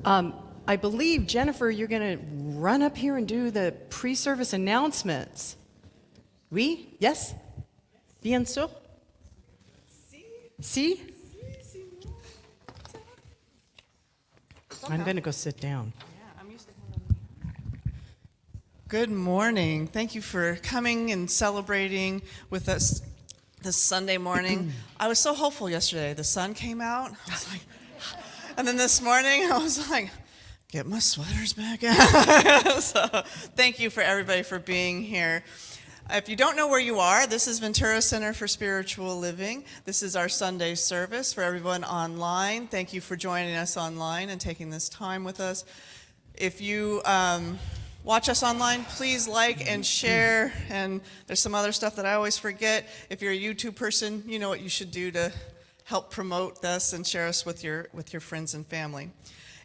I believe, Jennifer, you're going to run up here and do the pre-service announcements. Oui? Yes? Bien sûr? Si? I'm going to go sit down. Good morning. Thank you for coming and celebrating with us this Sunday morning. I was so hopeful yesterday. The sun came out. I was like, and then this morning I was like, get my sweaters back out. So thank you for everybody for being here. If you don't know where you are, this is Ventura Center for Spiritual Living. This is our Sunday service for everyone online. Thank you for joining us online and taking this time with us. If you watch us online, please like and share. And there's some other stuff that I always forget. If you're a YouTube person, you know what you should do to help promote this and share us with your friends and family.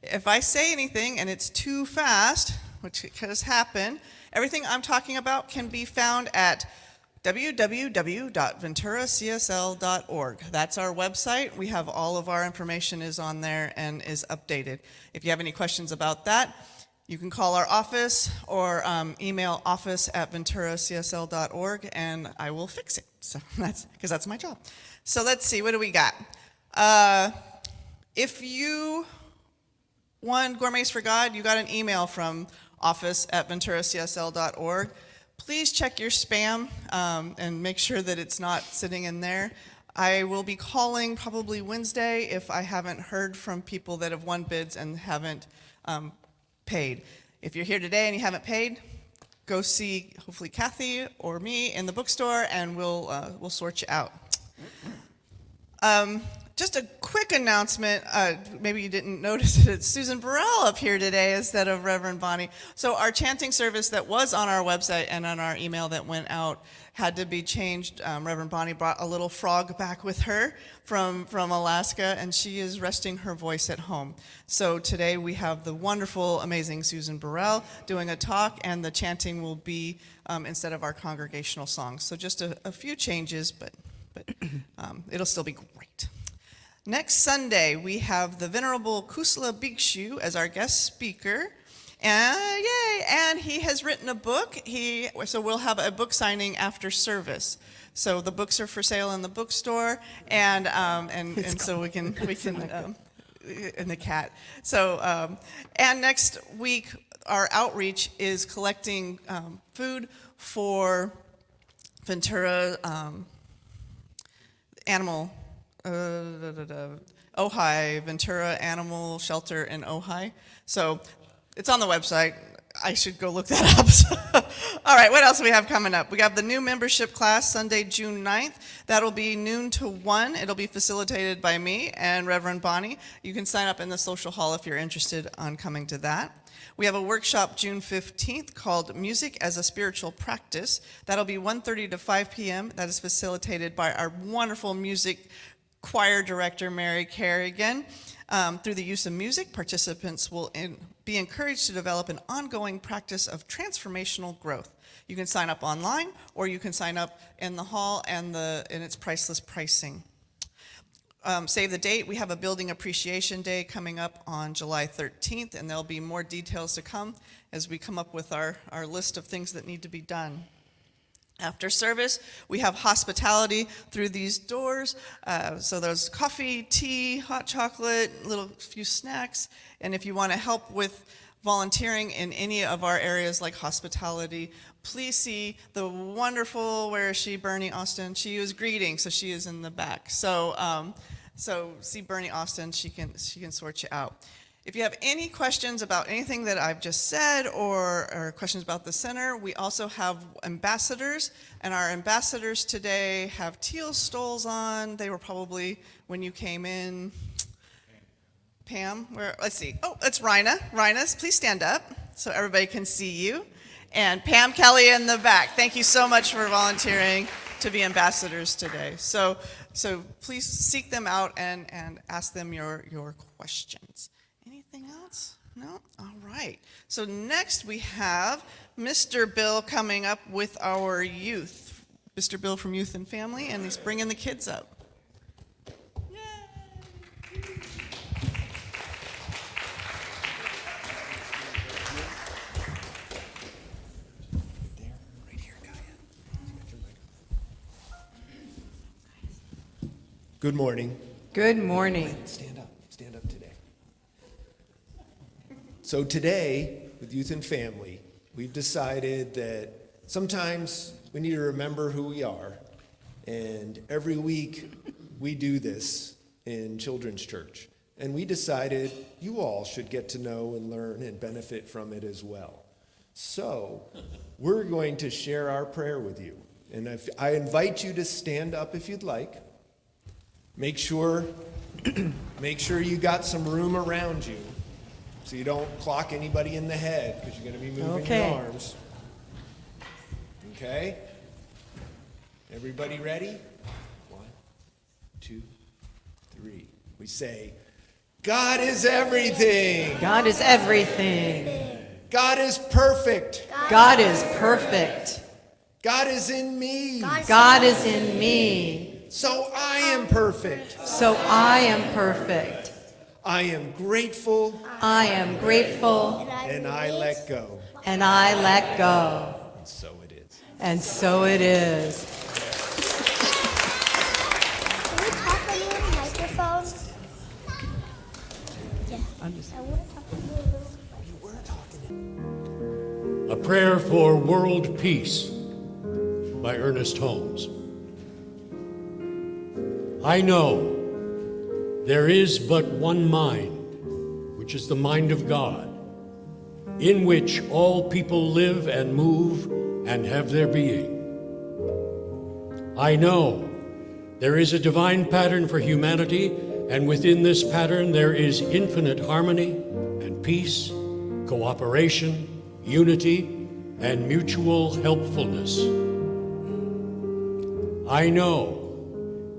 If I say anything and it's too fast, which has happened, everything I'm talking about can be found at www.venturacsl.org. That's our website. We have all of our information is on there and is updated. If you have any questions about that, you can call our office or email office@venturacsl.org, and I will fix it. So that's my job. So let's see, what do we got? If you won Gourmets for God, you got an email from office@venturacsl.org. Please check your spam and make sure that it's not sitting in there. I will be calling probably Wednesday if I haven't heard from people that have won bids and haven't paid. If you're here today and you haven't paid, go see hopefully Kathy or me in the bookstore, and we'll sort you out. Just a quick announcement. Maybe you didn't notice it. It's Susan Burrell up here today instead of Reverend Bonnie. So our chanting service that was on our website and on our email that went out had to be changed. Reverend Bonnie brought a little frog back with her from Alaska, and she is resting her voice at home. So today we have the wonderful, amazing Susan Burrell doing a talk, and the chanting will be instead of our congregational songs. So just a few changes, but it'll still be great. Next Sunday, we have the Venerable Kusala Bhikshu as our guest speaker. And he has written a book. So we'll have a book signing after service. So the books are for sale in the bookstore, and so we can and the cat. So and next week our outreach is collecting food for Ventura animal. Ojai, Ventura Animal Shelter in Ojai. So it's on the website. I should go look that up. All right, what else do we have coming up? We have the new membership class Sunday, June 9th. That'll be noon to 1. It'll be facilitated by me and Reverend Bonnie. You can sign up in the social hall if you're interested on coming to that. We have a workshop June 15th called Music as a Spiritual Practice. That'll be 1:30 to 5 p.m. That is facilitated by our wonderful music choir director, Mary Kerrigan. Through the use of music, participants will be encouraged to develop an ongoing practice of transformational growth. You can sign up online, or you can sign up in the hall, and it's priceless pricing. Save the date. We have a Building Appreciation Day coming up on July 13th, and there'll be more details to come as we come up with our list of things that need to be done. After service, we have hospitality through these doors. So there's coffee, tea, hot chocolate, few snacks. And if you want to help with volunteering in any of our areas like hospitality, please see the wonderful, where is she, Bernie Austin? She was greeting, so she is in the back. So see Bernie Austin, she can sort you out. If you have any questions about anything that I've just said or questions about the center, we also have ambassadors, and our ambassadors today have teal stoles on. They were probably when you came in. Pam, let's see. Oh, it's Rhina. Rhina, please stand up so everybody can see you. And Pam Kelly in the back. Thank you so much for volunteering to be ambassadors today. So please seek them out and ask them your questions. Anything else? No? All right. So next we have Mr. Bill coming up with our youth. Mr. Bill from Youth and Family, and he's bringing the kids up. Yay. Good morning. Good morning. Stand up today. So today, with Youth and Family, we've decided that sometimes we need to remember who we are. And every week we do this in Children's Church. And we decided you all should get to know and learn and benefit from it as well. So we're going to share our prayer with you. And I invite you to stand up if you'd like. Make sure you got some room around you so you don't clock anybody in the head because you're going to be moving your arms. Okay? Everybody ready? 1, 2, 3. We say, God is everything. God is everything. God is perfect. God is perfect. God is in me. God is in me. So I am perfect. So I am perfect. I am grateful. I am grateful. And I let go. And I let go. And so it is. And so it is. Can we talk on your microphone? Yeah. I want to talk on your A Prayer for World Peace by Ernest Holmes. I know there is but one mind, which is the mind of God, in which all people live and move and have their being. I know there is a divine pattern for humanity, and within this pattern there is infinite harmony and peace, cooperation, unity, and mutual helpfulness. I know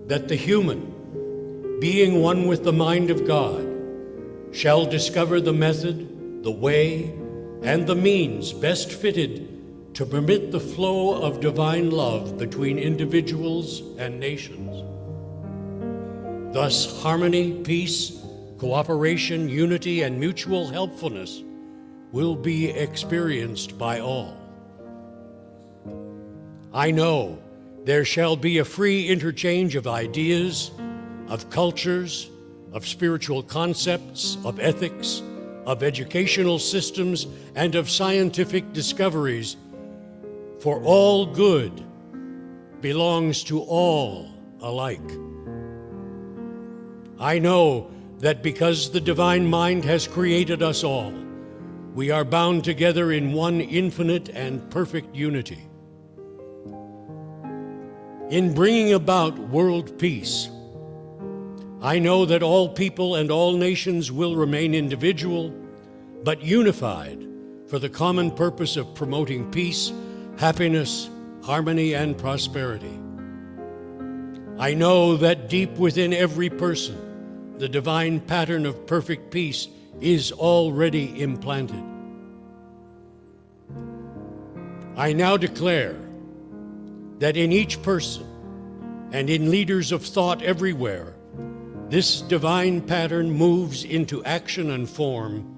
that the human, being one with the mind of God, shall discover the method, the way, and the means best fitted to permit the flow of divine love between individuals and nations. Thus, harmony, peace, cooperation, unity, and mutual helpfulness will be experienced by all. I know there shall be a free interchange of ideas, of cultures, of spiritual concepts, of ethics, of educational systems, and of scientific discoveries, for all good belongs to all alike. I know that because the divine mind has created us all, we are bound together in one infinite and perfect unity. In bringing about world peace, I know that all people and all nations will remain individual, but unified for the common purpose of promoting peace, happiness, harmony, and prosperity. I know that deep within every person, the divine pattern of perfect peace is already implanted. I now declare that in each person and in leaders of thought everywhere, this divine pattern moves into action and form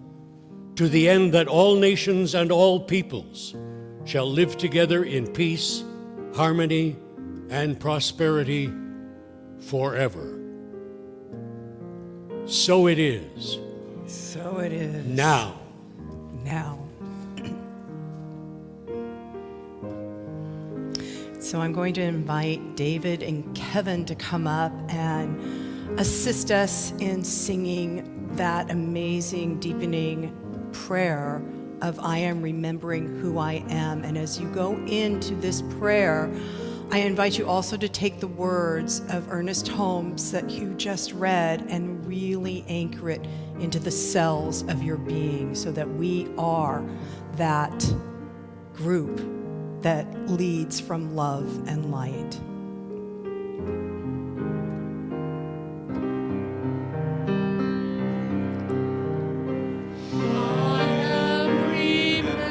to the end that all nations and all peoples shall live together in peace, harmony, and prosperity forever. So it is. So it is. Now. So I'm going to invite David and Kevin to come up and assist us in singing that amazing, deepening prayer of I am remembering who I am. And as you go into this prayer, I invite you also to take the words of Ernest Holmes that you just read and really anchor it into the cells of your being so that we are that group that leads from love and light. Remember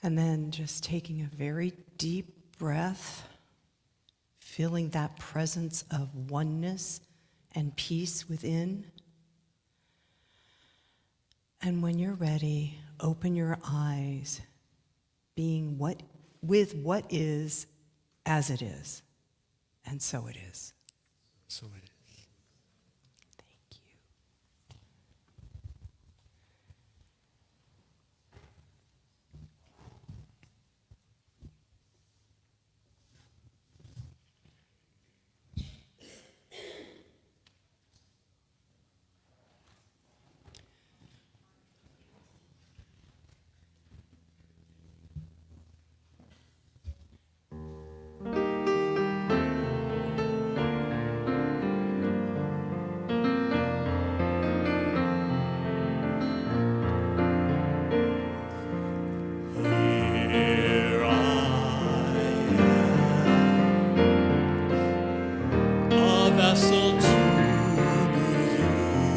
And then just taking a very deep breath, feeling that presence of oneness and peace within. And when you're ready, open your eyes, being with what is as it is. And so it is. So it is. Thank you. Here I am, a vessel to be used.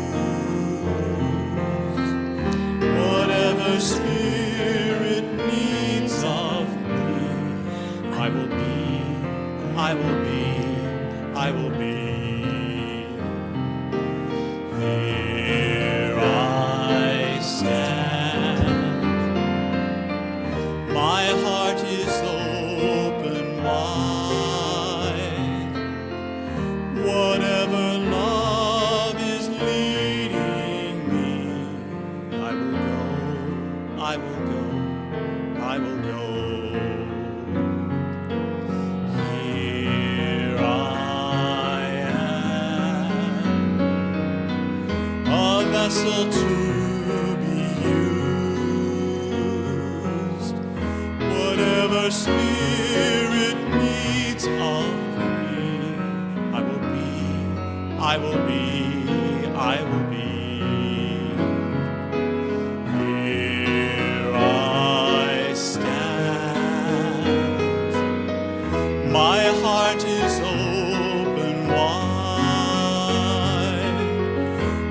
Whatever Spirit needs of me, I will be, I will be, I will be. Here I stand. My heart is open wide. Whatever love is leading me, I will go, I will go, I will go. Here I am, a vessel to be used. Whatever Spirit needs of me, I will be, I will be, I will be. Here I stand. My heart is open wide.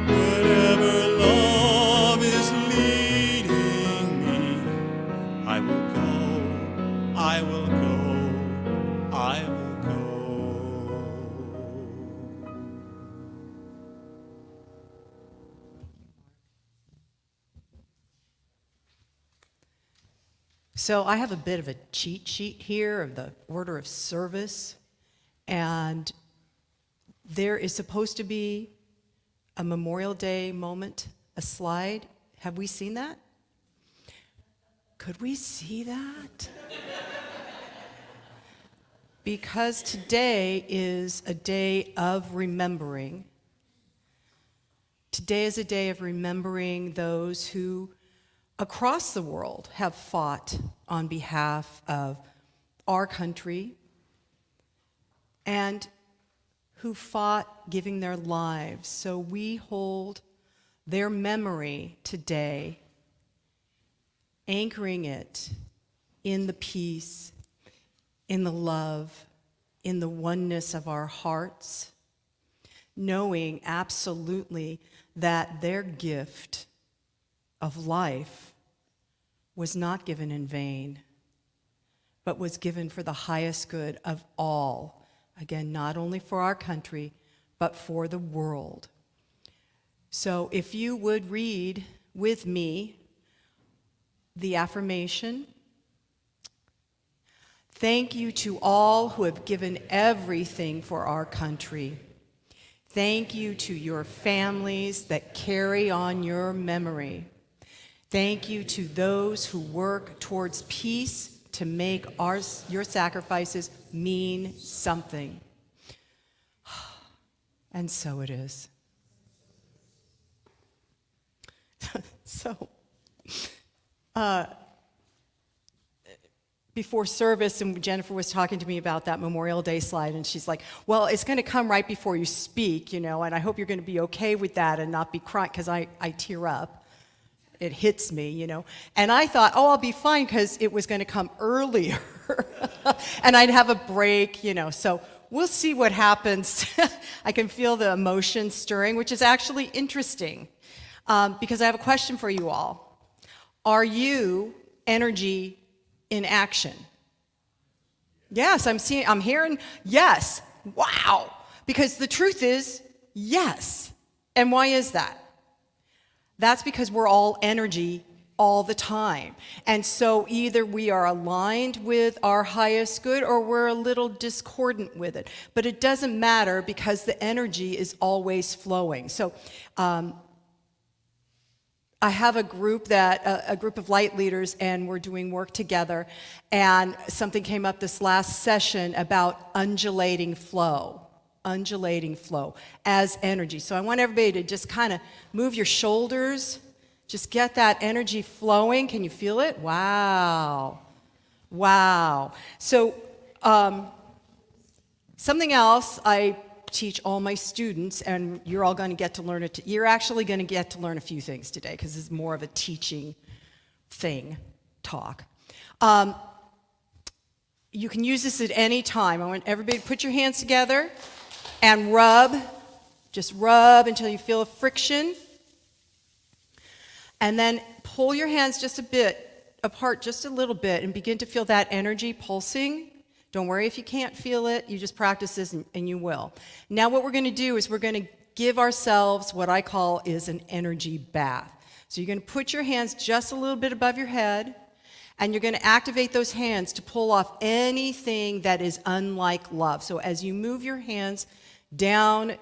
Wherever love is leading me, I will go, I will go, I will go. So I have a bit of a cheat sheet here of the order of service, and there is supposed to be a Memorial Day moment, a slide. Have we seen that? Could we see that? Because today is a day of remembering. Today is a day of remembering those who across the world have fought on behalf of our country and who fought giving their lives. So we hold their memory today, anchoring it in the peace, in the love, in the oneness of our hearts, knowing absolutely that their gift of life was not given in vain, but was given for the highest good of all. Again, not only for our country, but for the world. So if you would read with me the affirmation. Thank you to all who have given everything for our country. Thank you to your families that carry on your memory. Thank you to those who work towards peace to make your sacrifices mean something. And so it is. So, before service, and Jennifer was talking to me about that Memorial Day slide, and she's like, well, it's going to come right before you speak, and I hope you're going to be okay with that and not be crying, because I tear up. It hits me, And I thought, I'll be fine, because it was going to come earlier, and I'd have a break, So we'll see what happens. I can feel the emotion stirring, which is actually interesting, because I have a question for you all. Are you energy in action? Yes, I'm hearing yes. Wow. Because the truth is yes. And why is that? That's because we're all energy all the time. And so either we are aligned with our highest good or we're a little discordant with it. But it doesn't matter because the energy is always flowing. So I have a group of light leaders, and we're doing work together, and something came up this last session about undulating flow as energy. So I want everybody to just kind of move your shoulders, just get that energy flowing. Can you feel it? Wow. So something else I teach all my students, and you're all going to get to learn it. You're actually going to get to learn a few things today, because it's more of a teaching talk. You can use this at any time. I want everybody to put your hands together and just rub until you feel a friction. And then pull your hands just a bit apart, just a little bit, and begin to feel that energy pulsing. Don't worry if you can't feel it. You just practice this and you will. Now what we're going to do is we're going to give ourselves what I call is an energy bath. So you're going to put your hands just a little bit above your head, and you're going to activate those hands to pull off anything that is unlike love. So as you move your hands down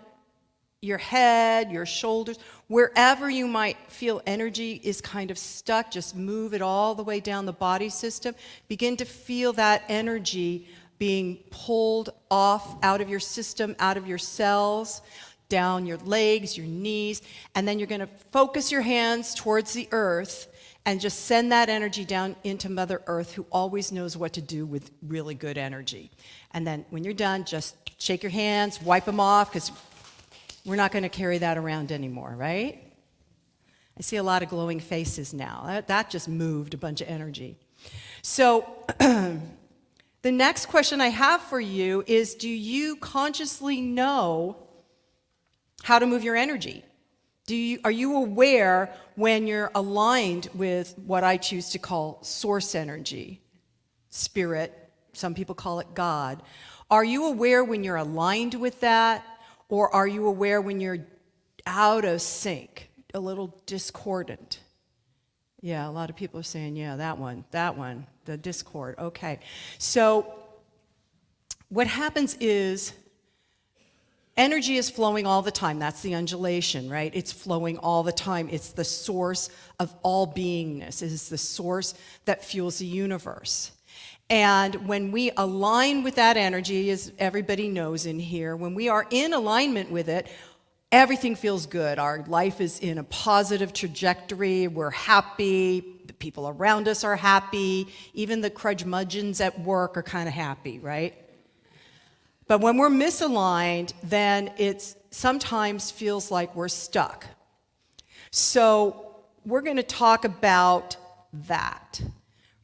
your head, your shoulders, wherever you might feel energy is kind of stuck, just move it all the way down the body system. Begin to feel that energy being pulled off out of your system, out of your cells, down your legs, your knees, and then you're going to focus your hands towards the earth and just send that energy down into Mother Earth, who always knows what to do with really good energy. And then when you're done, just shake your hands, wipe them off, because we're not going to carry that around anymore, right? I see a lot of glowing faces now. That just moved a bunch of energy. So the next question I have for you is, do you consciously know how to move your energy? Are you aware when you're aligned with what I choose to call source energy, spirit, some people call it God? Are you aware when you're aligned with that? Or are you aware when you're out of sync, a little discordant? Yeah, a lot of people are saying, yeah, that one, the discord. Okay. So what happens is energy is flowing all the time. That's the undulation, right? It's flowing all the time. It's the source of all beingness. It is the source that fuels the universe. And when we align with that energy, as everybody knows in here, when we are in alignment with it, everything feels good. Our life is in a positive trajectory. We're happy. The people around us are happy. Even the curmudgeons at work are kind of happy, right? But when we're misaligned, then it sometimes feels like we're stuck. So we're going to talk about that.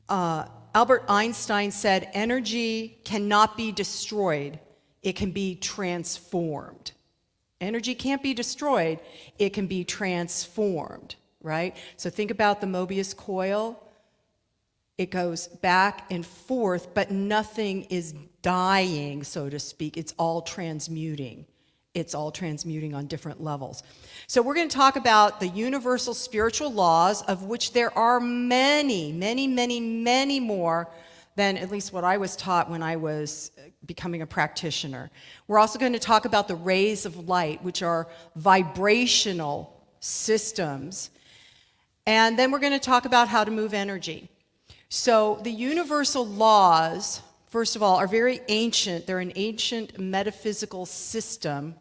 Albert Einstein said, energy cannot be destroyed. It can be transformed. Energy can't be destroyed. It can be transformed, right? So think about the Mobius coil. It goes back and forth, but nothing is dying, so to speak. It's all transmuting. It's all transmuting on different levels. So we're going to talk about the universal spiritual laws, of which there are many, many, many, many more than at least what I was taught when I was becoming a practitioner. We're also going to talk about the rays of light, which are vibrational systems. And then we're going to talk about how to move energy. So the universal laws, first of all, are very ancient. They're an ancient metaphysical system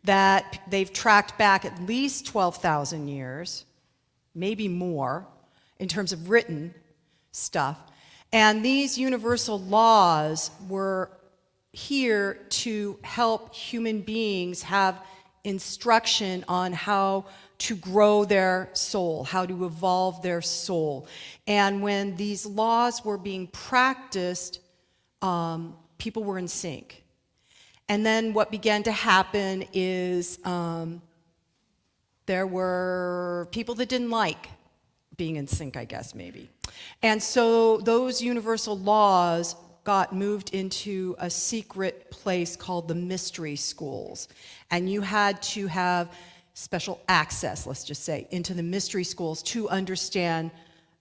that they've tracked back at least 12,000 years, maybe more, in terms of written stuff. And these universal laws were here to help human beings have instruction on how to grow their soul, how to evolve their soul. And when these laws were being practiced, people were in sync. And then what began to happen is there were people that didn't like being in sync, I guess, maybe. And so those universal laws got moved into a secret place called the mystery schools. And you had to have special access, let's just say, into the mystery schools to understand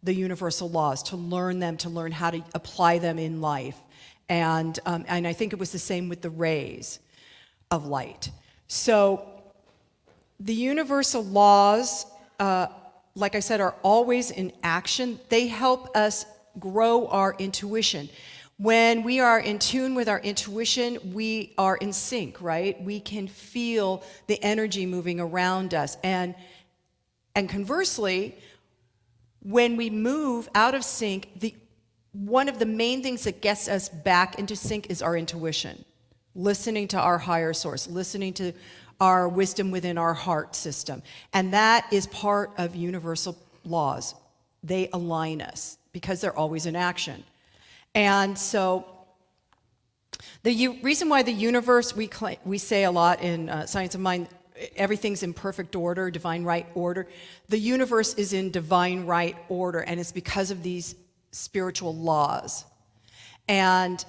the universal laws, to learn them, to learn how to apply them in life. And I think it was the same with the rays of light. So the universal laws, like I said, are always in action. They help us grow our intuition. When we are in tune with our intuition, we are in sync, right? We can feel the energy moving around us. And conversely, when we move out of sync, one of the main things that gets us back into sync is our intuition. Listening to our higher source, listening to our wisdom within our heart system. And that is part of universal laws. They align us because they're always in action. And so the reason why the universe, we say a lot in Science of Mind, everything's in perfect order, divine right order. The universe is in divine right order, and it's because of these spiritual laws. And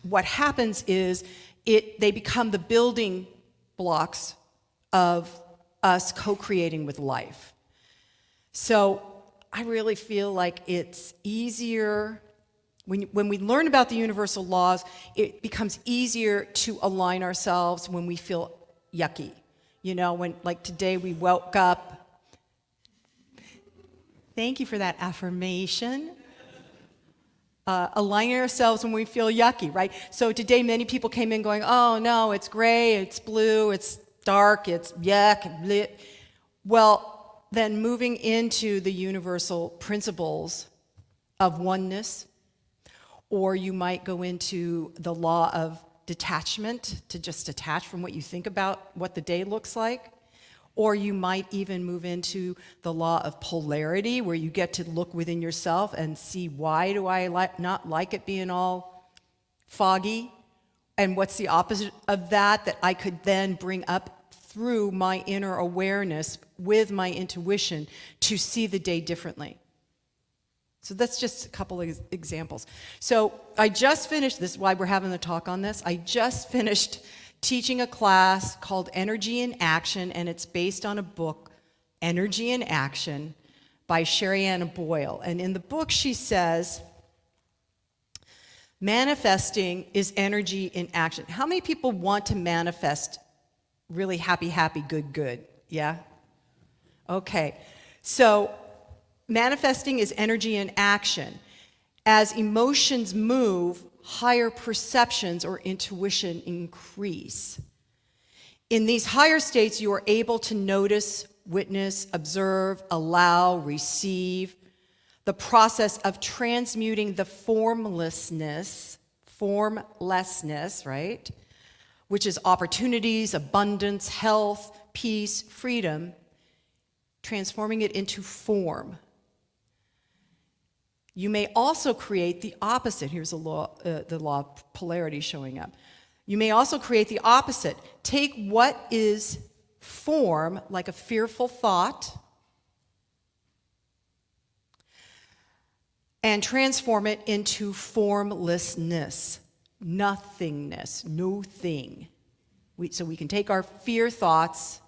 what happens is they become the building blocks of us co-creating with life. So I really feel like it's easier when we learn about the universal laws, it becomes easier to align ourselves when we feel yucky. You know, when, like today, we woke up. Thank you for that affirmation. Aligning ourselves when we feel yucky, right? So today, many people came in going, oh no, it's gray, it's blue, it's dark, it's yuck. Bleh. Well, then moving into the universal principles of oneness, or you might go into the law of detachment, to just detach from what you think about what the day looks like. Or you might even move into the law of polarity, where you get to look within yourself and see, why do I not like it being all foggy? And what's the opposite of that I could then bring up through my inner awareness with my intuition to see the day differently. So that's just a couple of examples. So I just finished, this is why we're having the talk on this, I just finished teaching a class called Energy in Action, and it's based on a book, Energy in Action, by Sherry Ann Boyle. And in the book she says, manifesting is energy in action. How many people want to manifest really happy, happy, good, good? Yeah? Okay. So manifesting is energy in action. As emotions move, higher perceptions or intuition increase. In these higher states, you are able to notice, witness, observe, allow, receive the process of transmuting the formlessness, right? Which is opportunities, abundance, health, peace, freedom, transforming it into form. You may also create the opposite. Here's the law of polarity showing up. You may also create the opposite. Take what is form, like a fearful thought, and transform it into formlessness, nothingness, no thing. So we can take our fear thoughts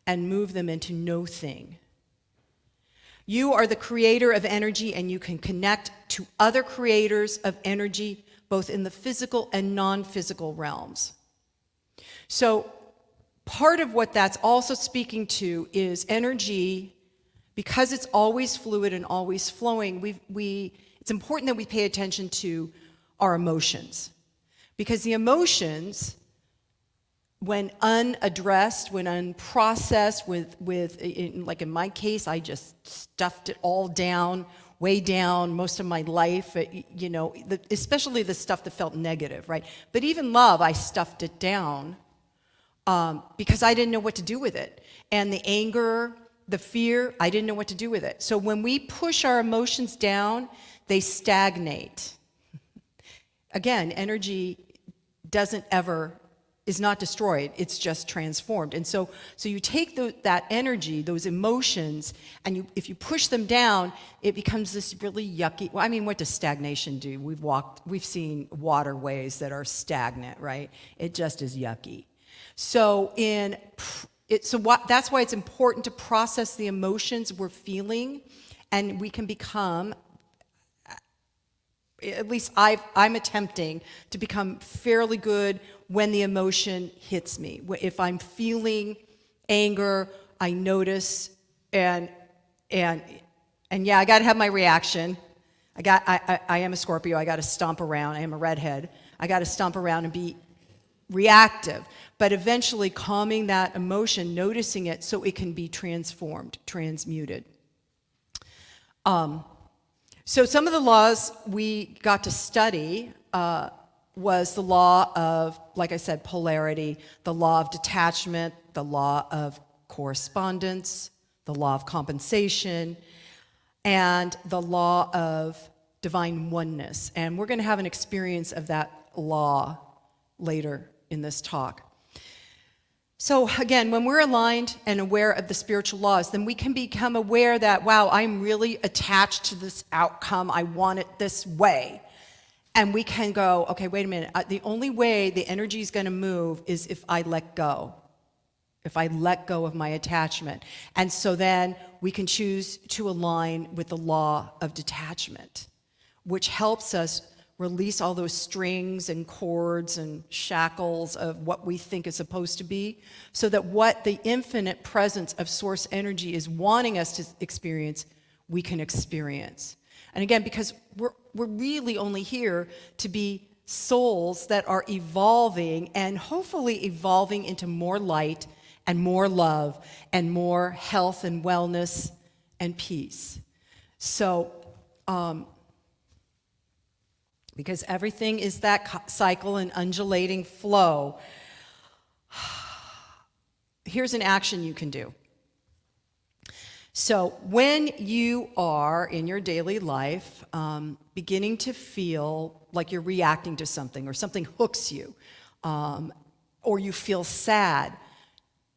and move them into no thing. You are the creator of energy, and you can connect to other creators of energy, both in the physical and non-physical realms. So part of what that's also speaking to is energy, because it's always fluid and always flowing. It's important that we pay attention to our emotions, because the emotions, when unaddressed, when unprocessed, like in my case, I just stuffed it all down, way down most of my life, especially the stuff that felt negative, right? But even love, I stuffed it down because I didn't know what to do with it. And the anger, the fear, I didn't know what to do with it. So when we push our emotions down, they stagnate. Again, energy is not destroyed, it's just transformed. And so you take that energy, those emotions, and if you push them down, it becomes this really yucky. Well, I mean, what does stagnation do? We've seen waterways that are stagnant, right? It just is yucky. So that's why it's important to process the emotions we're feeling, and we can become, at least I'm attempting to become fairly good when the emotion hits me. If I'm feeling anger, I notice, and yeah, I got to have my reaction. I am a Scorpio. I got to stomp around. I am a redhead. I got to stomp around and be reactive, but eventually calming that emotion, noticing it so it can be transformed, transmuted. So some of the laws we got to study was the law of, like I said, polarity, the law of detachment, the law of correspondence, the law of compensation, and the law of divine oneness. And we're going to have an experience of that law later in this talk. So again, when we're aligned and aware of the spiritual laws, then we can become aware that, wow, I'm really attached to this outcome. I want it this way. And we can go, okay, wait a minute. The only way the energy is going to move is if I let go. If I let go of my attachment. And so then we can choose to align with the law of detachment, which helps us release all those strings and cords and shackles of what we think is supposed to be, so that what the infinite presence of source energy is wanting us to experience, we can experience. And again, because we're really only here to be souls that are evolving, and hopefully evolving into more light and more love and more health and wellness and peace. So, because everything is that cycle and undulating flow, here's an action you can do. So when you are in your daily life beginning to feel like you're reacting to something, or something hooks you, or you feel sad,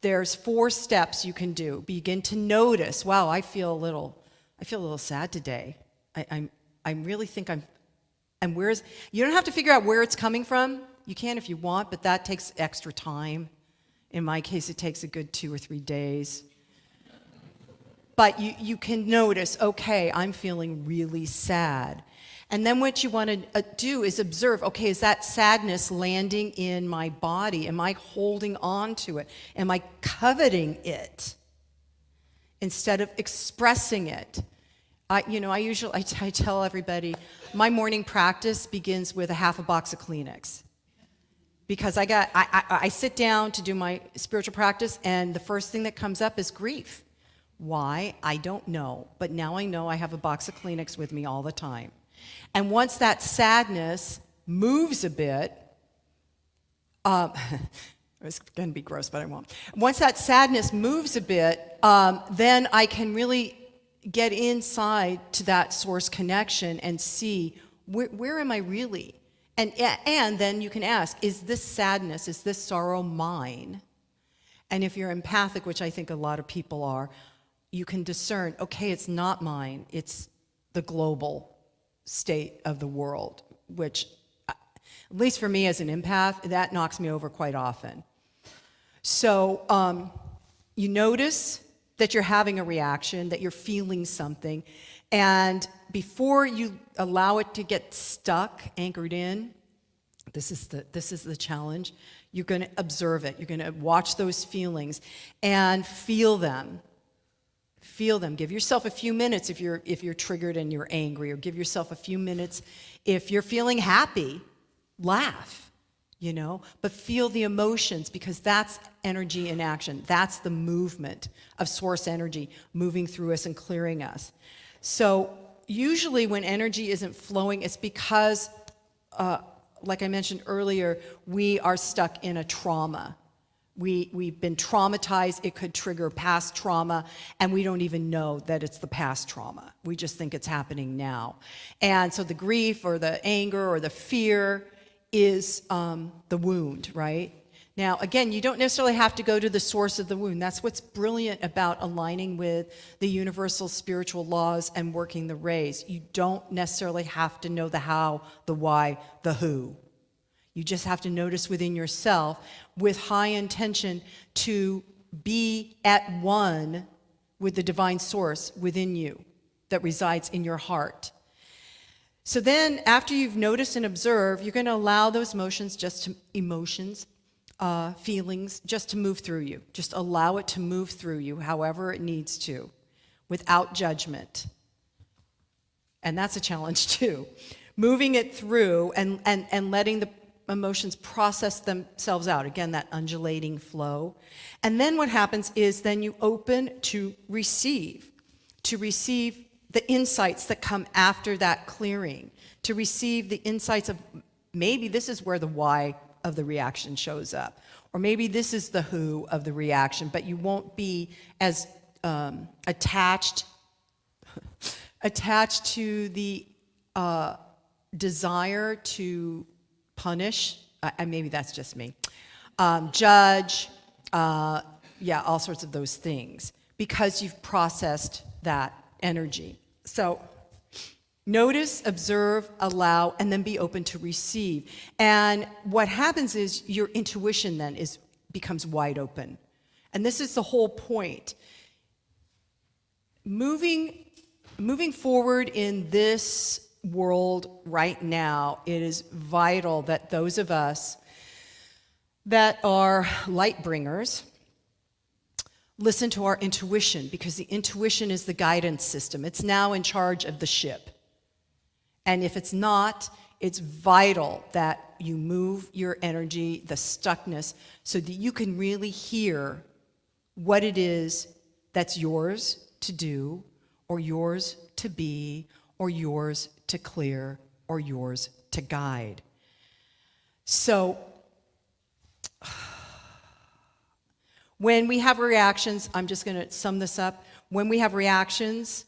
there's 4 steps you can do. Begin to notice, wow, I feel a little sad today. I really think and you don't have to figure out where it's coming from. You can if you want, but that takes extra time. In my case, it takes a good 2 or 3 days. But you can notice, okay, I'm feeling really sad. And then what you want to do is observe, okay, is that sadness landing in my body? Am I holding on to it? Am I coveting it instead of expressing it? I tell everybody, my morning practice begins with a half a box of Kleenex. because I sit down to do my spiritual practice, and the first thing that comes up is grief. Why? I don't know, but now I know I have a box of Kleenex with me all the time. And once that sadness moves a bit, it's going to be gross, but I won't. Once that sadness moves a bit, then I can really get inside to that source connection and see where am I really? And then you can ask, is this sadness, is this sorrow mine? And if you're empathic, which I think a lot of people are, you can discern, okay, it's not mine, it's the global state of the world, which, at least for me as an empath, that knocks me over quite often. So you notice that you're having a reaction, that you're feeling something, and before you allow it to get stuck, anchored in, this is the challenge. You're going to observe it. You're going to watch those feelings and feel them. Feel them. Give yourself a few minutes if you're triggered and you're angry, or give yourself a few minutes if you're feeling happy. Laugh, but feel the emotions, because that's energy in action. That's the movement of source energy moving through us and clearing us. So usually when energy isn't flowing, it's because, like I mentioned earlier, we are stuck in a trauma. We've been traumatized. It could trigger past trauma, and we don't even know that it's the past trauma. We just think it's happening now. And so the grief or the anger or the fear is the wound, right? Now, again, you don't necessarily have to go to the source of the wound. That's what's brilliant about aligning with the universal spiritual laws and working the rays. You don't necessarily have to know the how, the why, the who. You just have to notice within yourself with high intention to be at one with the divine source within you that resides in your heart. So then after you've noticed and observed, you're going to allow those feelings just to move through you. Just allow it to move through you however it needs to, without judgment. And that's a challenge too. Moving it through and letting the emotions process themselves out. Again, that undulating flow. And then what happens is then you open to receive the insights that come after that clearing, to receive the insights of maybe this is where the why of the reaction shows up, or maybe this is the who of the reaction, but you won't be as attached to the desire to punish, and maybe that's just me, judge, all sorts of those things, because you've processed that energy. So notice, observe, allow, and then be open to receive. And what happens is your intuition then becomes wide open. And this is the whole point. Moving forward in this world right now, it is vital that those of us that are light bringers listen to our intuition, because the intuition is the guidance system. It's now in charge of the ship. And if it's not, it's vital that you move your energy, the stuckness, so that you can really hear what it is that's yours to do, or yours to be, or yours to clear, or yours to guide. So when we have reactions, I'm just going to sum this up. When we have reactions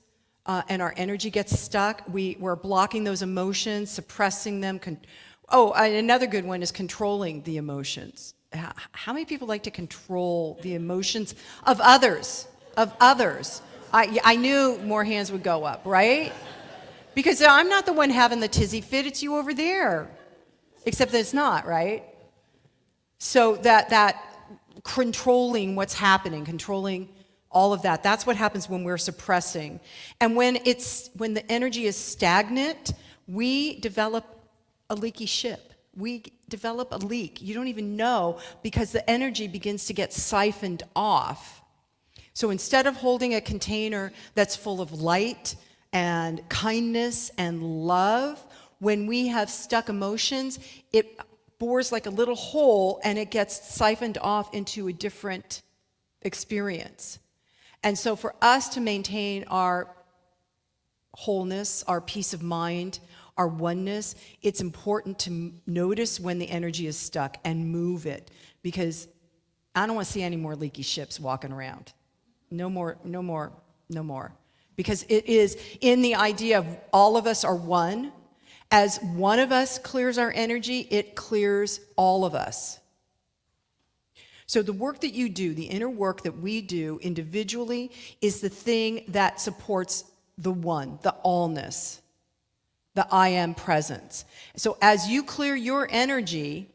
and our energy gets stuck, we're blocking those emotions, suppressing them. Another good one is controlling the emotions. How many people like to control the emotions of others? I knew more hands would go up, right? Because I'm not the one having the tizzy fit, it's you over there. Except that it's not, right? So that controlling what's happening, controlling all of that, that's what happens when we're suppressing. And when the energy is stagnant, we develop a leaky ship. We develop a leak. You don't even know, because the energy begins to get siphoned off. So instead of holding a container that's full of light and kindness and love, when we have stuck emotions, it bores like a little hole and it gets siphoned off into a different experience. And so for us to maintain our wholeness, our peace of mind, our oneness, it's important to notice when the energy is stuck and move it, because I don't want to see any more leaky ships walking around. No more, no more, no more. Because it is in the idea of all of us are one. As one of us clears our energy, it clears all of us. So the work that you do, the inner work that we do individually, is the thing that supports the one, the allness, the I am presence. So as you clear your energy,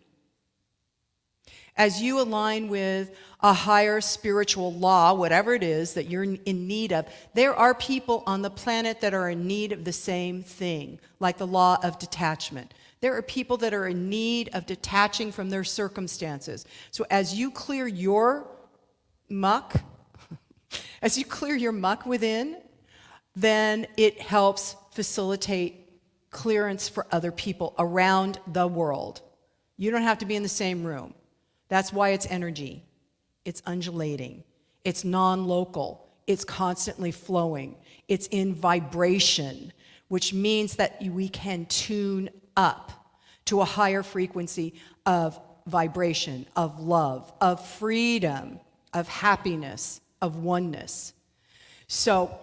as you align with a higher spiritual law, whatever it is that you're in need of, there are people on the planet that are in need of the same thing, like the law of detachment. There are people that are in need of detaching from their circumstances. So as you clear your muck, as you clear your muck within, then it helps facilitate clearance for other people around the world. You don't have to be in the same room. That's why it's energy. It's undulating. It's non-local. It's constantly flowing. It's in vibration, which means that we can tune up to a higher frequency of vibration, of love, of freedom, of happiness, of oneness. So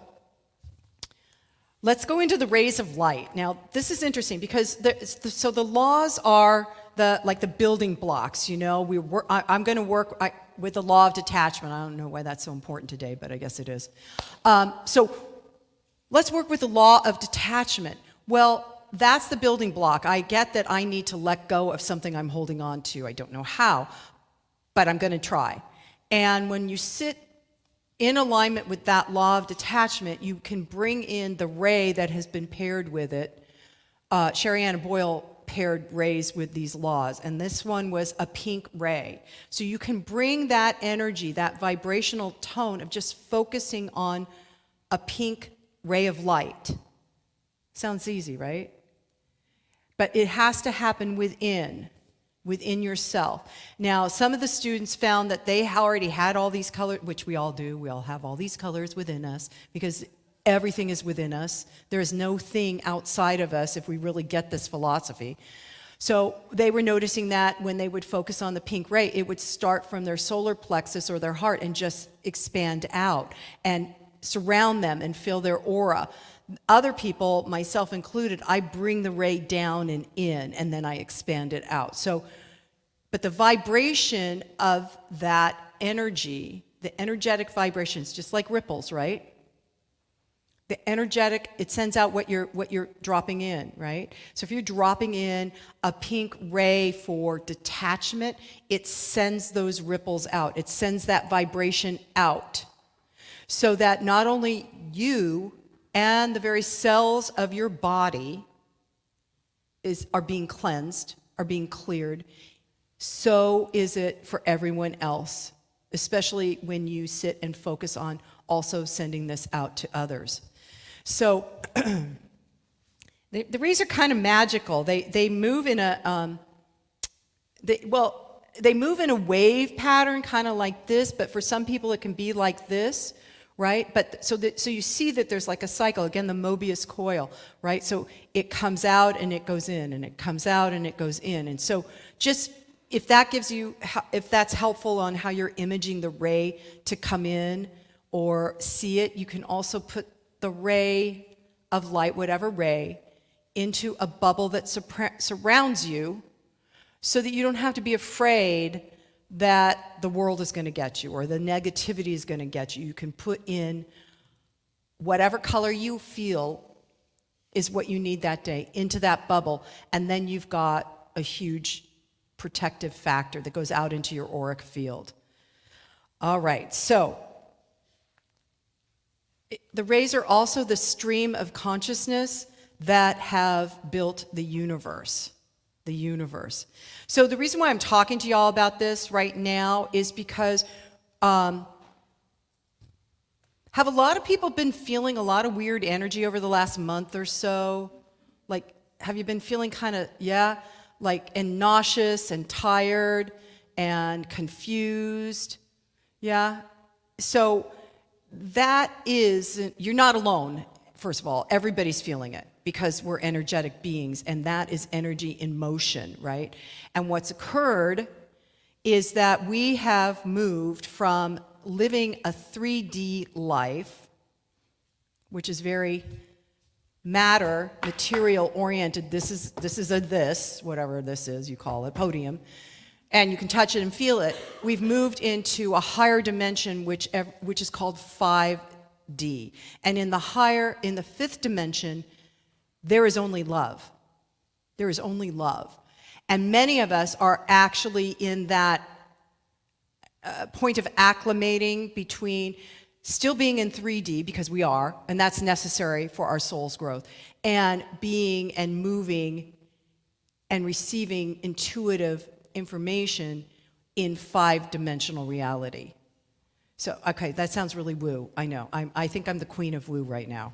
let's go into the rays of light. Now, this is interesting because so the laws are like the building blocks, you know. I'm going to work with the law of detachment. I don't know why that's so important today, but I guess it is. So let's work with the law of detachment. Well, that's the building block. I get that I need to let go of something I'm holding on to. I don't know how, but I'm going to try. And when you sit in alignment with that law of detachment, you can bring in the ray that has been paired with it. Sherry Ann Boyle paired rays with these laws, and this one was a pink ray. So you can bring that energy, that vibrational tone of just focusing on a pink ray of light. Sounds easy, right? But it has to happen within yourself. Now, some of the students found that they already had all these colors, which we all do. We all have all these colors within us because everything is within us. There is no thing outside of us if we really get this philosophy. So they were noticing that when they would focus on the pink ray, it would start from their solar plexus or their heart and just expand out and surround them and fill their aura. Other people, myself included, I bring the ray down and in, and then I expand it out. So, but the vibration of that energy, the energetic vibrations, just like ripples, right? The energetic, it sends out what you're dropping in, right? So if you're dropping in a pink ray for detachment, it sends those ripples out. It sends that vibration out so that not only you and the very cells of your body are being cleansed, are being cleared, so is it for everyone else, especially when you sit and focus on also sending this out to others. So the rays are kind of magical. They move in a they move in a wave pattern, kind of like this. But for some people, it can be like this, right? But so you see that there's like a cycle. Again, the Mobius coil, right? So it comes out and it goes in, and it comes out and it goes in. And so just if that's helpful on how you're imaging the ray to come in or see it, you can also put the ray of light, whatever ray, into a bubble that surrounds you so that you don't have to be afraid that the world is going to get you or the negativity is going to get you. You can put in whatever color you feel is what you need that day into that bubble, and then you've got a huge protective factor that goes out into your auric field. All right, so the rays are also the stream of consciousness that have built the universe. The universe. So the reason why I'm talking to y'all about this right now is because have a lot of people been feeling a lot of weird energy over the last month or so? Like, have you been feeling kind of, yeah? and nauseous and tired and confused. Yeah? So that is, you're not alone, first of all. Everybody's feeling it because we're energetic beings, and that is energy in motion, right? And what's occurred is that we have moved from living a 3D life, which is very material oriented. This is a this, whatever this is, you call it, podium, and you can touch it and feel it. We've moved into a higher dimension, which is called 5D. And in the fifth dimension, there is only love. There is only love. And many of us are actually in that point of acclimating between still being in 3D, because we are, and that's necessary for our soul's growth, and being and moving and receiving intuitive information in 5-dimensional reality. So, okay, that sounds really woo, I know. I think I'm the queen of woo right now.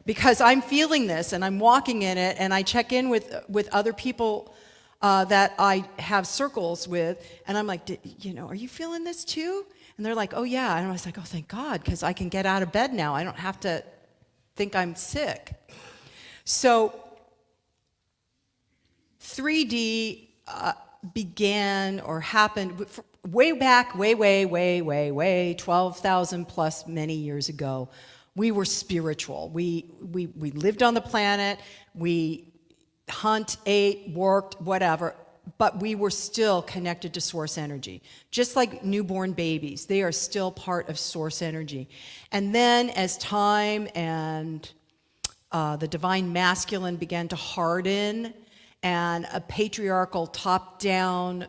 Because I'm feeling this, and I'm walking in it, and I check in with other people that I have circles with, and I'm like, are you feeling this too? And they're like, oh yeah. And I was like, oh, thank God, because I can get out of bed now. I don't have to think I'm sick. So 3D began or happened way back, way, 12,000 plus many years ago. We were spiritual. We lived on the planet. We hunt, ate, worked, whatever. But we were still connected to source energy. Just like newborn babies, they are still part of source energy. And then as time and the divine masculine began to harden, and a patriarchal top-down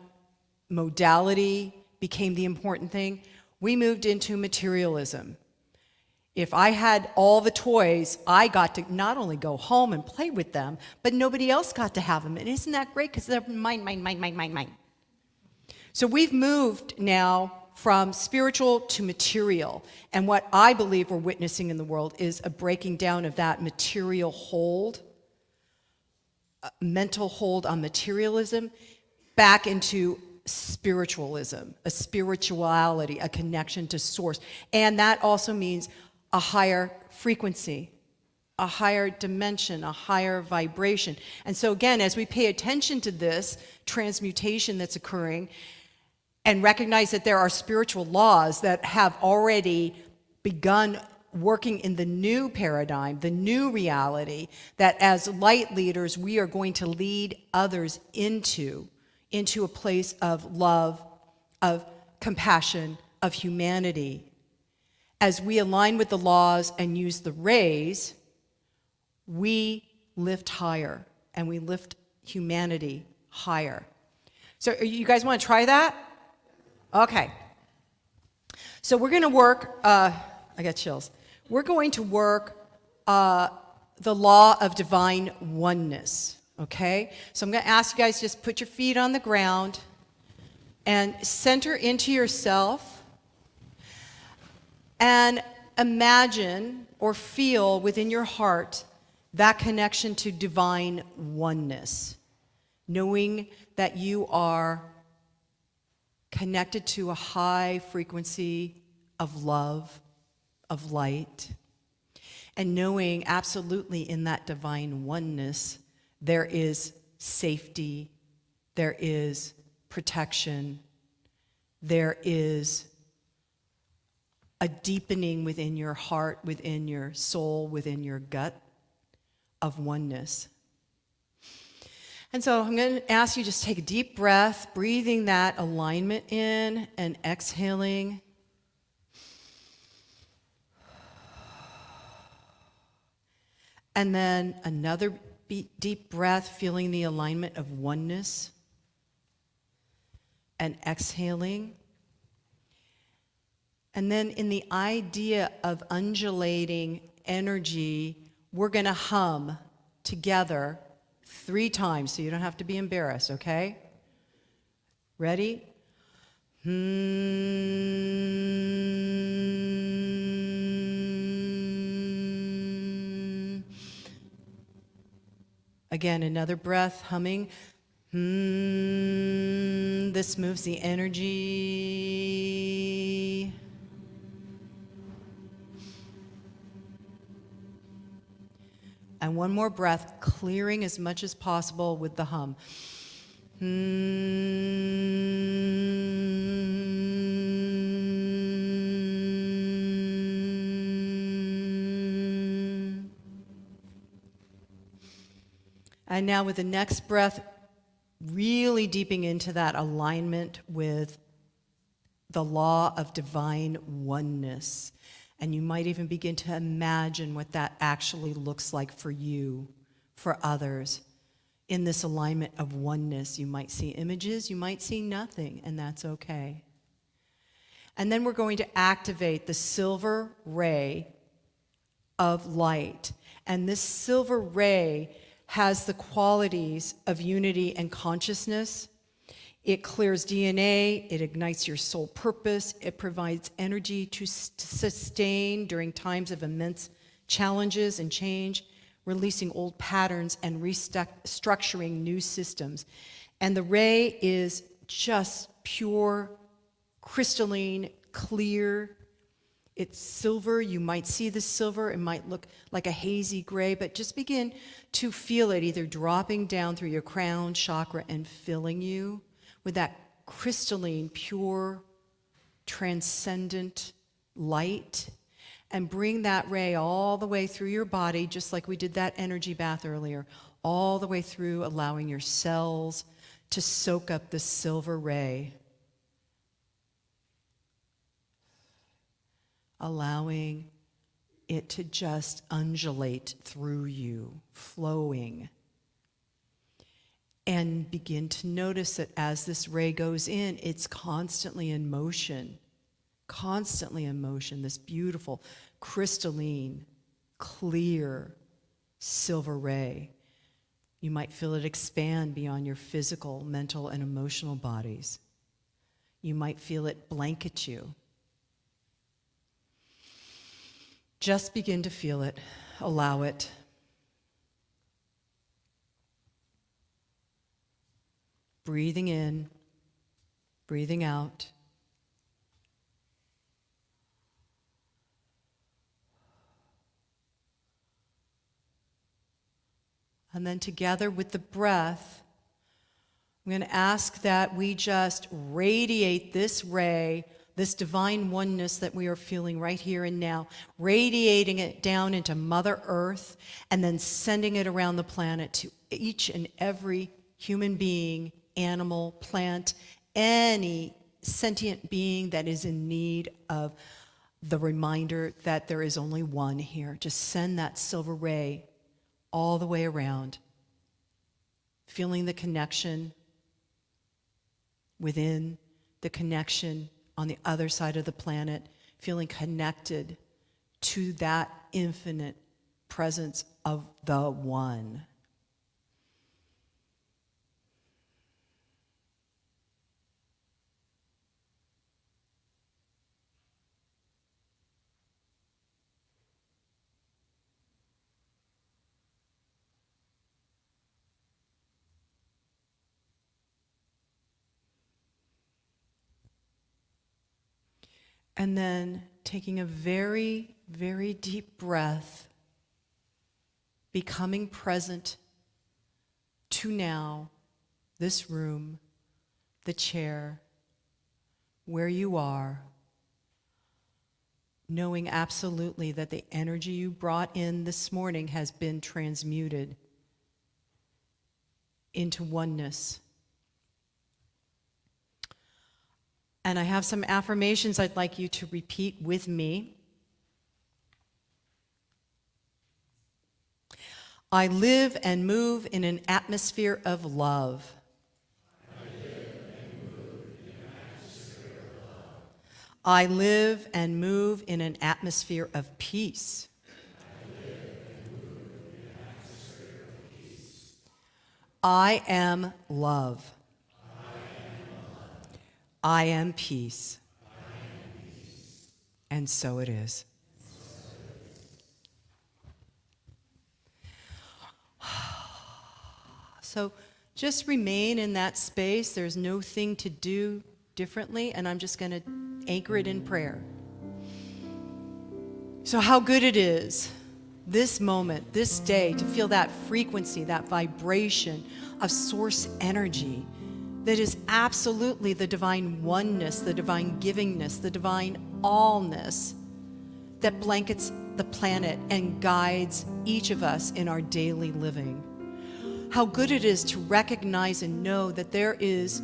modality became the important thing, we moved into materialism. If I had all the toys, I got to not only go home and play with them, but nobody else got to have them. And isn't that great? Because they're mine. So we've moved now from spiritual to material. And what I believe we're witnessing in the world is a breaking down of that material hold, mental hold on materialism, back into spiritualism, a spirituality, a connection to source. And that also means a higher frequency, a higher dimension, a higher vibration. And so again, as we pay attention to this transmutation that's occurring and recognize that there are spiritual laws that have already begun working in the new paradigm, the new reality, that as light leaders, we are going to lead others into a place of love, of compassion, of humanity. As we align with the laws and use the rays, we lift higher, and we lift humanity higher. So you guys want to try that? Okay. So we're going to work, I got chills. We're going to work the law of divine oneness, okay? So I'm going to ask you guys just put your feet on the ground and center into yourself and imagine or feel within your heart that connection to divine oneness, knowing that you are connected to a high frequency of love, of light, and knowing absolutely in that divine oneness there is safety, there is protection, there is a deepening within your heart, within your soul, within your gut of oneness. And so I'm going to ask you just take a deep breath, breathing that alignment in and exhaling. And then another deep breath, feeling the alignment of oneness and exhaling. And then in the idea of undulating energy, we're going to hum together 3 times, so you don't have to be embarrassed, okay? Ready? Again, another breath, humming. This moves the energy. And one more breath, clearing as much as possible with the hum. And now with the next breath, really deeping into that alignment with the law of divine oneness. And you might even begin to imagine what that actually looks like for you, for others. In this alignment of oneness, you might see images, you might see nothing, and that's okay. And then we're going to activate the silver ray of light. And this silver ray has the qualities of unity and consciousness. It clears DNA, it ignites your soul purpose, it provides energy to sustain during times of immense challenges and change, releasing old patterns and restructuring new systems. And the ray is just pure, crystalline, clear. It's silver. You might see the silver. It might look like a hazy gray, but just begin to feel it either dropping down through your crown chakra and filling you with that crystalline, pure, transcendent light. And bring that ray all the way through your body, just like we did that energy bath earlier, all the way through, allowing your cells to soak up the silver ray. Allowing it to just undulate through you, flowing. And begin to notice that as this ray goes in, it's constantly in motion, this beautiful, crystalline, clear silver ray. You might feel it expand beyond your physical, mental, and emotional bodies. You might feel it blanket you. Just begin to feel it, allow it. Breathing in, breathing out. And then together with the breath, I'm going to ask that we just radiate this ray, this divine oneness that we are feeling right here and now, radiating it down into Mother Earth and then sending it around the planet to each and every human being, animal, plant, any sentient being that is in need of the reminder that there is only one here. Just send that silver ray all the way around, feeling the connection within, the connection on the other side of the planet, feeling connected to that infinite presence of the one. And then taking a very, very deep breath, becoming present to now, this room, the chair, where you are, knowing absolutely that the energy you brought in this morning has been transmuted into oneness. And I have some affirmations I'd like you to repeat with me. I live and move in an atmosphere of love. I live and move in an atmosphere of peace. I am love. I am peace. And so it is. So just remain in that space. There's no thing to do differently, and I'm just going to anchor it in prayer. So how good it is this moment, this day, to feel that frequency, that vibration of source energy that is absolutely the divine oneness, the divine givingness, the divine allness that blankets the planet and guides each of us in our daily living. How good it is to recognize and know that there is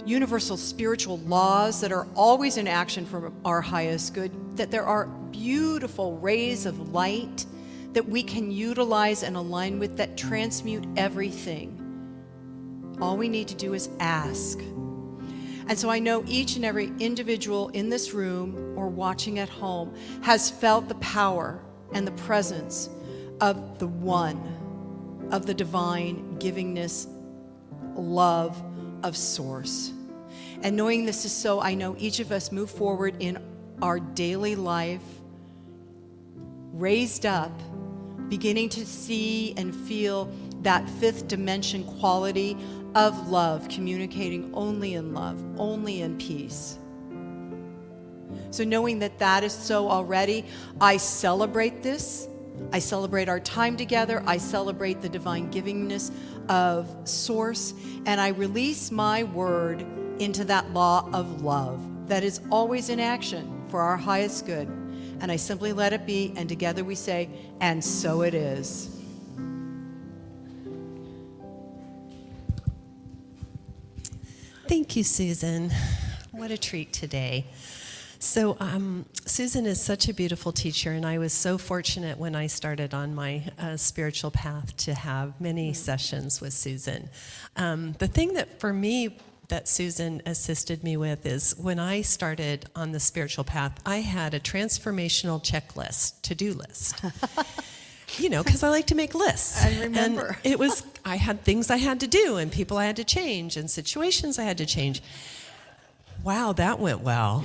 universal spiritual laws that are always in action for our highest good, that there are beautiful rays of light that we can utilize and align with that transmute everything. All we need to do is ask. And so I know each and every individual in this room or watching at home has felt the power and the presence of the one, of the divine givingness, love of Source. And knowing this is so, I know each of us move forward in our daily life, raised up, beginning to see and feel that fifth dimension quality of love, communicating only in love, only in peace. So knowing that that is so already, I celebrate this. I celebrate our time together. I celebrate the divine givingness of Source. And I release my word into that law of love that is always in action for our highest good. And I simply let it be, and together we say, and so it is. Thank you, Susan. What a treat today. So Susan is such a beautiful teacher, and I was so fortunate when I started on my spiritual path to have many sessions with Susan. The thing that for me that Susan assisted me with is when I started on the spiritual path, I had a transformational checklist, to-do list. You know, because I like to make lists. I remember. And it was, I had things I had to do and people I had to change and situations I had to change. Wow, that went well.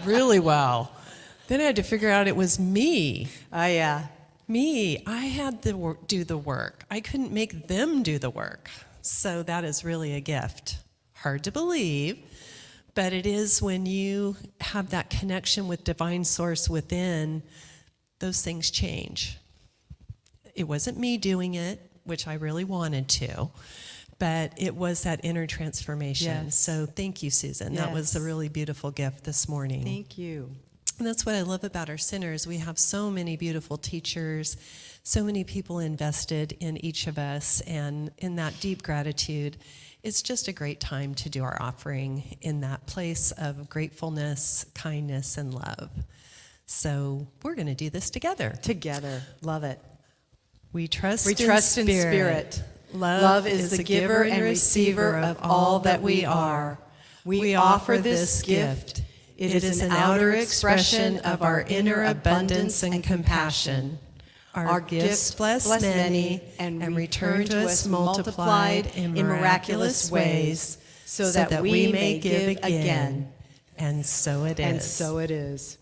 Really well. Then I had to figure out it was me. Oh, yeah. Me. I had to do the work. I couldn't make them do the work. So that is really a gift. Hard to believe, but it is when you have that connection with divine source within, those things change. It wasn't me doing it, which I really wanted to, but it was that inner transformation. Yes. So thank you, Susan. That was a Yes. really beautiful gift this morning. Thank you. And that's what I love about our centers. We have so many beautiful teachers, so many people invested in each of us, and in that deep gratitude, it's just a great time to do our offering in that place of gratefulness, kindness, and love. So we're going to do this together. Together. Love it. We trust We trust in spirit. Love is the giver and receiver of all that we are. We offer this gift. It is an outer expression of our inner abundance and compassion. Our gifts bless many and return to us multiplied in miraculous ways, so that we may give again. And so it is. And so it is.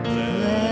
Let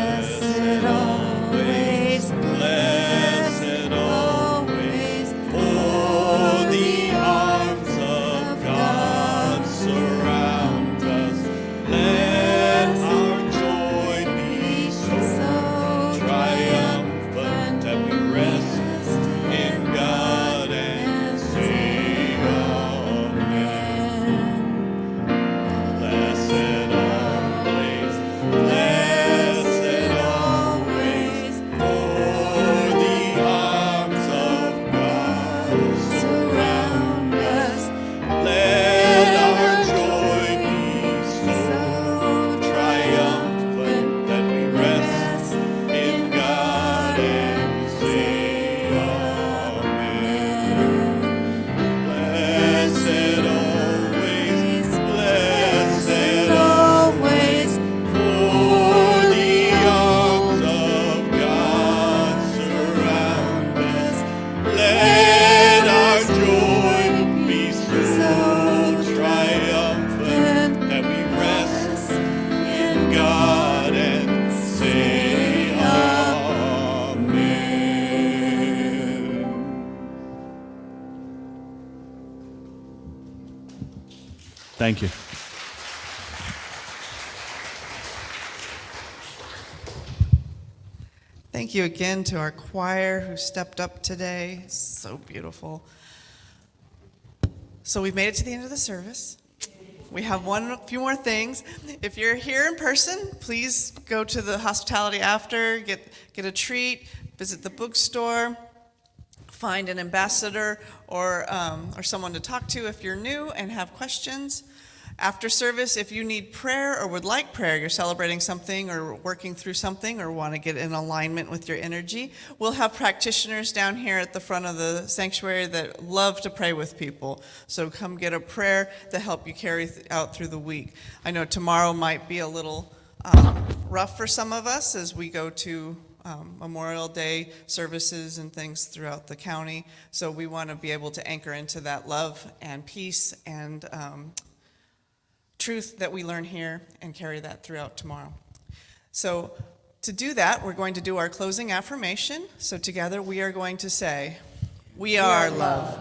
Thank you. Thank you again to our choir who stepped up today. So beautiful. So we've made it to the end of the service. We have a few more things. If you're here in person, please go to the hospitality after, get a treat, visit the bookstore, find an ambassador or someone to talk to if you're new and have questions. After service, if you need prayer or would like prayer, you're celebrating something or working through something or want to get in alignment with your energy, we'll have practitioners down here at the front of the sanctuary that love to pray with people. So come get a prayer to help you carry out through the week. I know tomorrow might be a little rough for some of us as we go to Memorial Day services and things throughout the county. So we want to be able to anchor into that love and peace and truth that we learn here and carry that throughout tomorrow. So to do that, we're going to do our closing affirmation. So together we are going to say, we are love,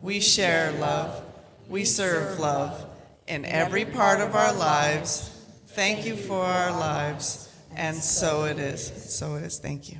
we share love, we serve love in every part of our lives. Thank you for our lives. And so it is. So it is. Thank you.